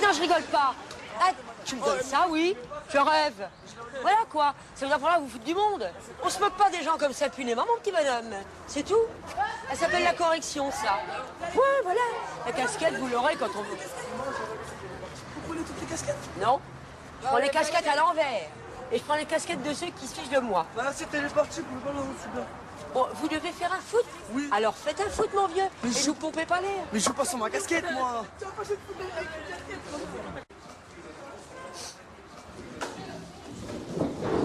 Non, je rigole pas. Ah, tu me donnes ça, oui. Je rêve. Voilà quoi. Ça veut dire pour là, vous foutez du monde. On se moque pas des gens comme ça impunément, mon petit bonhomme. C'est tout. Elle s'appelle la correction, ça. Ouais, voilà. La casquette, vous l'aurez quand on... Vous prenez toutes les casquettes? Non. Je prends les casquettes à l'envers. Et je prends les casquettes de ceux qui se fichent de moi. Bah, c'était les parties, vous pouvez pas c'est bien. Bon, vous devez faire un foot? Oui. Alors faites un foot, mon vieux. Mais et je... vous pompez pas l'air. Mais je joue pas sur ma casquette, moi.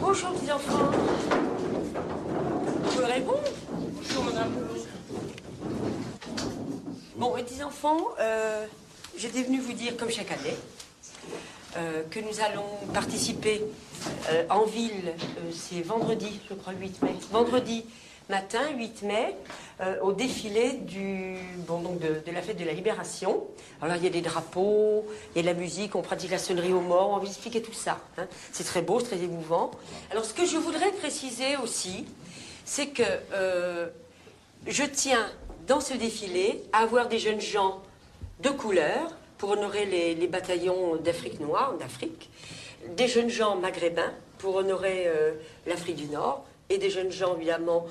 Bonjour, petits enfants. Vous pouvez répondre? Bonjour, madame. Bon, et petits enfants, j'étais venue vous dire, comme chaque année, que nous allons participer en ville, c'est vendredi, je crois, 8 mai. Vendredi matin, 8 mai, au défilé de la fête de la Libération. Alors, il y a des drapeaux, il y a de la musique, on pratique la sonnerie aux morts, on va vous expliquer tout ça. Hein. C'est très beau, c'est très émouvant. Alors, ce que je voudrais préciser aussi, c'est que je tiens, dans ce défilé, à avoir des jeunes gens de couleur, pour honorer les bataillons d'Afrique noire, d'Afrique, des jeunes gens maghrébins pour honorer l'Afrique du Nord, et des jeunes gens, évidemment,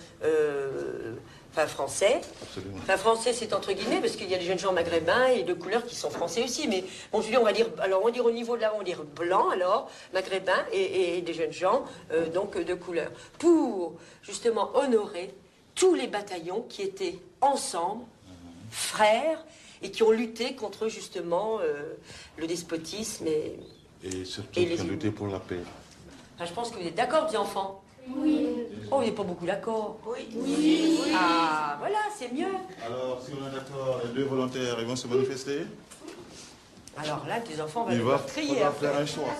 français. Absolument. Enfin, français, c'est entre guillemets, parce qu'il y a des jeunes gens maghrébins et de couleur qui sont français aussi. Mais bon, je veux dire, on va dire au niveau de là, on va dire blanc, alors, maghrébins et des jeunes gens, donc, de couleur. Pour, justement, honorer tous les bataillons qui étaient ensemble, frères, et qui ont lutté contre, justement, le despotisme et surtout et qui ont lutté pour la paix. Enfin, je pense que vous êtes d'accord, petits enfants? Oui. Oh, vous n'êtes pas beaucoup d'accord? Oui. Oui. Ah, voilà, c'est mieux. Alors, si on est d'accord, les deux volontaires, ils vont se manifester? Alors là, les enfants, on va Il devoir va crier. falloir faire un choix.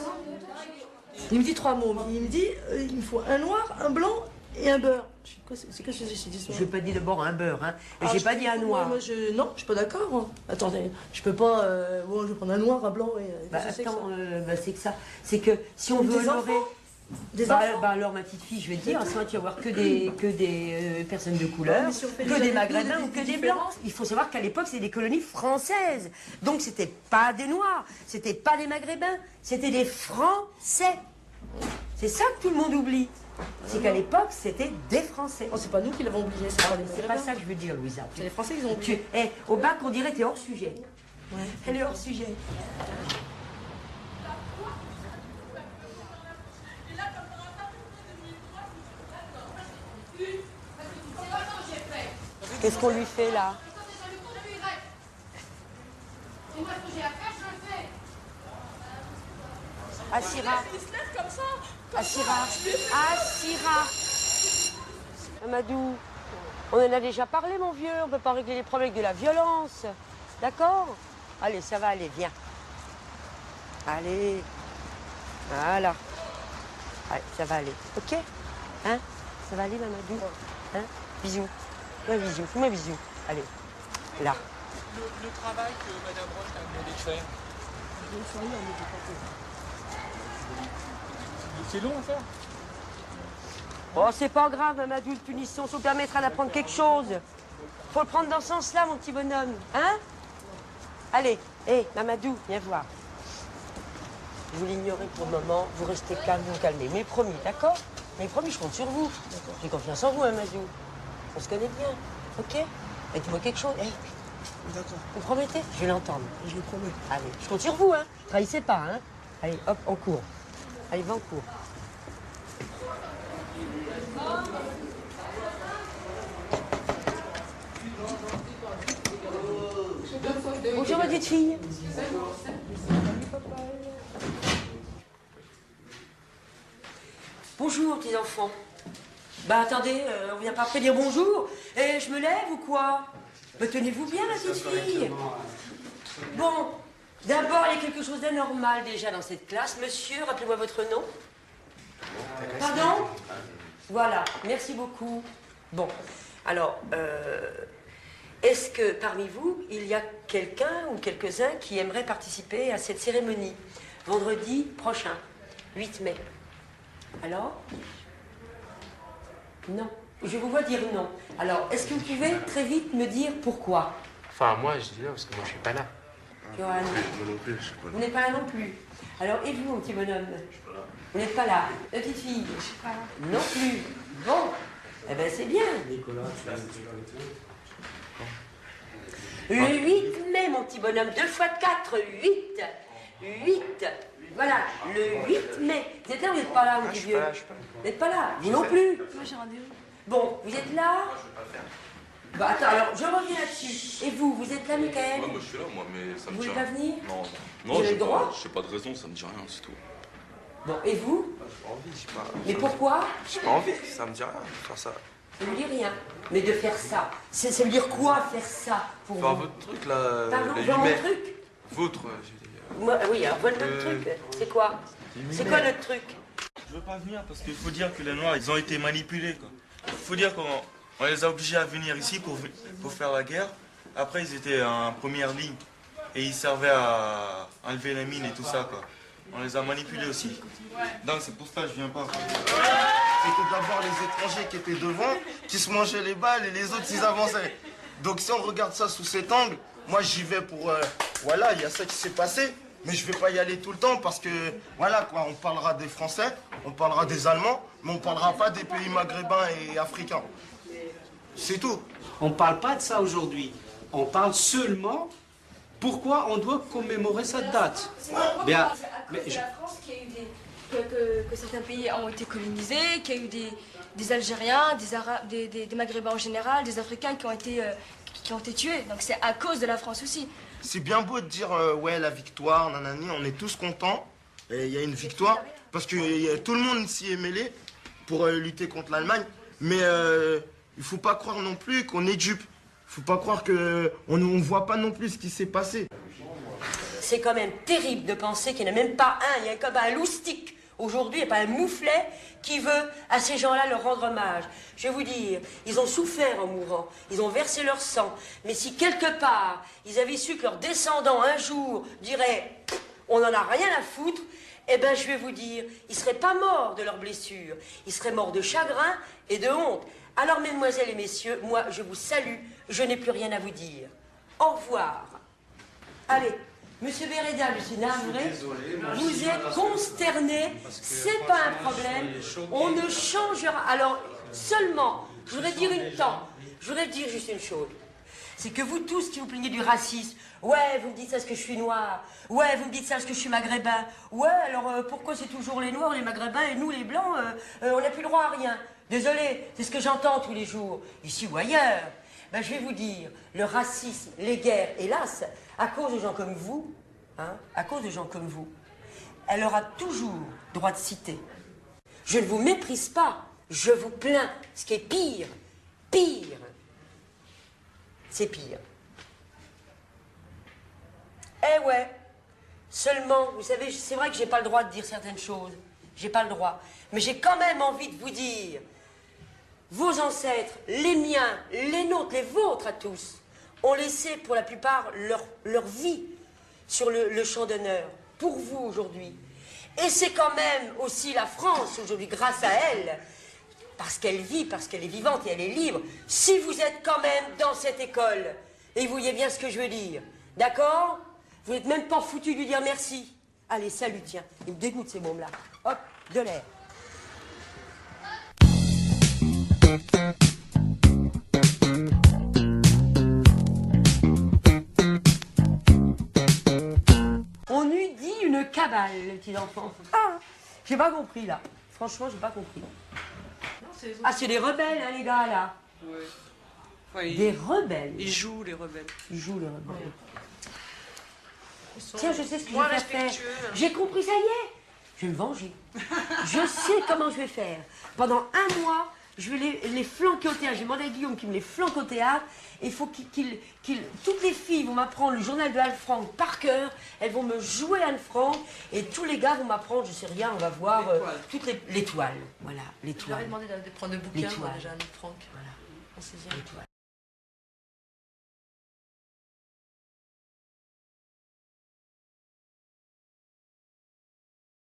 Il me dit 3 mots. Il me dit, il me faut un noir, un blanc et un beurre. C'est quoi ce que j'ai dit? Je n'ai pas dit d'abord un beurre, hein. Et Ah, j'ai pas dit un noir. Non, je suis pas d'accord. Hein. Attendez, je peux pas. Bon, je vais prendre un noir, un blanc et. Bah, qu'est-ce que c'est que attends, ça c'est que ça. C'est que si on Des veut honorer. enfants Des bah, enfants bah alors, ma petite fille, je vais te dire, sinon tu vas voir que des personnes de couleur, mais si on fait que des des maghrébins des ou que des différences. blancs. Il faut savoir qu'à l'époque, c'était des colonies françaises. Donc, c'était pas des noirs, c'était pas des maghrébins, c'était des français. C'est ça que tout le monde oublie. C'est qu'à l'époque, c'était des Français. Oh, c'est pas nous qui l'avons oublié, c'est pas les C'est pas ça que je veux dire, Louisa. C'est les Français qui ont oublié. Au bac, on dirait que t'es hors sujet. Ouais. Elle est hors sujet. Qu'est-ce qu'on lui fait là? Assira. Assira. Assira. Amadou, on en a déjà parlé, mon vieux. On ne peut pas régler les problèmes avec de la violence. D'accord? Allez, ça va aller, viens. Allez. Voilà. Allez, ça va aller. OK? Hein? Ça va aller, Mamadou? Hein? Bisous. Un bisou. Fais-moi un bisou. Allez. Là. Le travail que Madame Roche a demandé de faire. C'est long à faire. Oh, c'est pas grave, Mamadou, de punition. Ça vous permettra d'apprendre quelque chose. Faut le prendre dans ce sens-là, mon petit bonhomme. Hein? Allez. Hé, Mamadou, viens voir. Vous l'ignorez pour le moment. Vous restez calme, vous calmez. Mais promis, d'accord? Mais promis, je compte sur vous. J'ai confiance en vous, Mamadou. On se connaît bien. OK? Et dis-moi quelque chose. Hey. D'accord. Vous promettez? Je vais l'entendre. Je le promets. Allez, je compte sur vous, hein. Trahissez pas, hein. Allez, hop, on court. Allez, va en cours. Bonjour, ma petite fille. Bonjour, petits enfants. Bah, attendez, on vient pas après dire bonjour. Et je me lève ou quoi? Bah, tenez-vous bien, ma petite fille. Bon, d'abord, il y a quelque chose d'anormal déjà dans cette classe. Monsieur, rappelez-moi votre nom. Pardon? Voilà, merci beaucoup. Bon, alors, est-ce que parmi vous, il y a quelqu'un ou quelques-uns qui aimeraient participer à cette cérémonie? Vendredi prochain, 8 mai. Alors? Non. Je vous vois dire non. Alors, est-ce que vous pouvez très vite me dire pourquoi? Enfin, moi, je dis non, parce que moi, je suis pas là. Johan, Moi non plus, je suis pas vous n'êtes pas là non plus. Alors, et vous, mon petit bonhomme? Vous n'êtes pas là. La petite fille? Je suis pas là. Non plus. Bon. Eh ben, c'est bien. Nicolas, Le 8 mai, mon petit bonhomme. 2 fois 4, 8. 8. Voilà, le 8 mai. Vous êtes là ou vous n'êtes pas là, mon petit vieux? Vous n'êtes pas là? Vous non plus? Moi j'ai rendez-vous. Bon, vous êtes là? Bah attends, alors je reviens là-dessus. Et vous, vous êtes là, Michael? Ouais, moi je suis là, moi, mais ça me Vous dit voulez rien. pas venir? Non, Vous non, avez le droit? j'ai pas de raison, ça me dit rien, c'est tout. Bon, et vous? J'ai pas envie, j'ai pas. Mais pourquoi? J'ai pas envie, ça me dit rien de faire ça. Ça ne dit rien. Mais de faire ça, ça veut dire quoi faire ça pour Faire vous? votre truc là, Pardon, le genre 8 mon mai. truc? Votre, j'ai dit. Moi, oui, alors votre truc, c'est quoi? C'est quoi notre truc? Je veux pas venir parce qu'il faut dire que les Noirs, ils ont été manipulés, quoi. Il faut dire qu'on les a obligés à venir ici pour faire la guerre. Après, ils étaient en première ligne et ils servaient à enlever les mines et tout ça, quoi. On les a manipulés aussi. Donc c'est pour ça que je viens pas. C'était d'abord les étrangers qui étaient devant, qui se mangeaient les balles et les autres ils avançaient. Donc si on regarde ça sous cet angle, moi j'y vais pour... voilà, il y a ça qui s'est passé, mais je vais pas y aller tout le temps parce que, voilà quoi, on parlera des Français, on parlera des Allemands, mais on parlera pas des pays maghrébins et africains. C'est tout. On ne parle pas de ça aujourd'hui. On parle seulement pourquoi on doit commémorer cette date. Bien, mais la France qui a eu que certains pays ont été colonisés, qu'il y a eu des Algériens, des Arabes, des Maghrébins en général, des Africains qui ont été tués. Donc c'est à cause de la France aussi. C'est bien beau de dire ouais la victoire, nanani, on est tous contents, et il y a une victoire, parce que tout le monde s'y est mêlé pour lutter contre l'Allemagne, mais il faut pas croire non plus qu'on est dupe. Il faut pas croire qu'on ne voit pas non plus ce qui s'est passé. C'est quand même terrible de penser qu'il n'y en a même pas un, il y a comme un loustic aujourd'hui, il n'y a pas un mouflet qui veut à ces gens-là leur rendre hommage. Je vais vous dire, ils ont souffert en mourant, ils ont versé leur sang, mais si quelque part ils avaient su que leurs descendants un jour diraient « on n'en a rien à foutre », eh bien je vais vous dire, ils ne seraient pas morts de leurs blessures, ils seraient morts de chagrin et de honte. Alors mesdemoiselles et messieurs, moi je vous salue, je n'ai plus rien à vous dire. Au revoir. Allez. Monsieur Béréda, je suis navré, vous êtes consterné, c'est pas un problème, on ne changera. Alors, seulement, je voudrais dire je voudrais dire juste une chose, c'est que vous tous qui vous plaignez du racisme, ouais, vous me dites ça parce que je suis noir, ouais, vous me dites ça parce que je suis maghrébin, ouais, alors pourquoi c'est toujours les noirs, les maghrébins, et nous les blancs, on n'a plus le droit à rien. Désolé, c'est ce que j'entends tous les jours, ici ou ailleurs. Ben, je vais vous dire, le racisme, les guerres, hélas, à cause de gens comme vous, hein, à cause de gens comme vous, elle aura toujours droit de citer. Je ne vous méprise pas, je vous plains. Ce qui est pire, c'est pire. Eh ouais, seulement, vous savez, c'est vrai que j'ai pas le droit de dire certaines choses, j'ai pas le droit, mais j'ai quand même envie de vous dire, vos ancêtres, les miens, les nôtres, les vôtres à tous, ont laissé pour la plupart leur vie sur le champ d'honneur, pour vous aujourd'hui. Et c'est quand même aussi la France aujourd'hui, grâce à elle, parce qu'elle vit, parce qu'elle est vivante et elle est libre, si vous êtes quand même dans cette école, et vous voyez bien ce que je veux dire, d'accord? Vous n'êtes même pas foutu de lui dire merci. Allez, salut, tiens, il me dégoûte ces mômes-là. Hop, de l'air. On eût dit une cabale, les petits enfants. Ah, j'ai pas compris là. Franchement, j'ai pas compris. Ah, c'est des rebelles, hein, les gars là. Ouais. Enfin, des rebelles. Ils jouent les rebelles. Ils jouent les rebelles. Tiens, je sais ce que je vais faire. J'ai compris, ça y est. Je vais me venger. Je sais comment je vais faire. Pendant un mois, je vais les flanquer au théâtre. J'ai demandé à Guillaume qu'il me les flanque au théâtre. Il faut toutes les filles vont m'apprendre le journal de Anne Frank par cœur. Elles vont me jouer Anne Frank. Et tous les gars vont m'apprendre, je sais rien, on va voir toutes l'étoile. Voilà, l'étoile. Je leur ai demandé de prendre le bouquin déjà, Anne Frank. Voilà, l'étoile.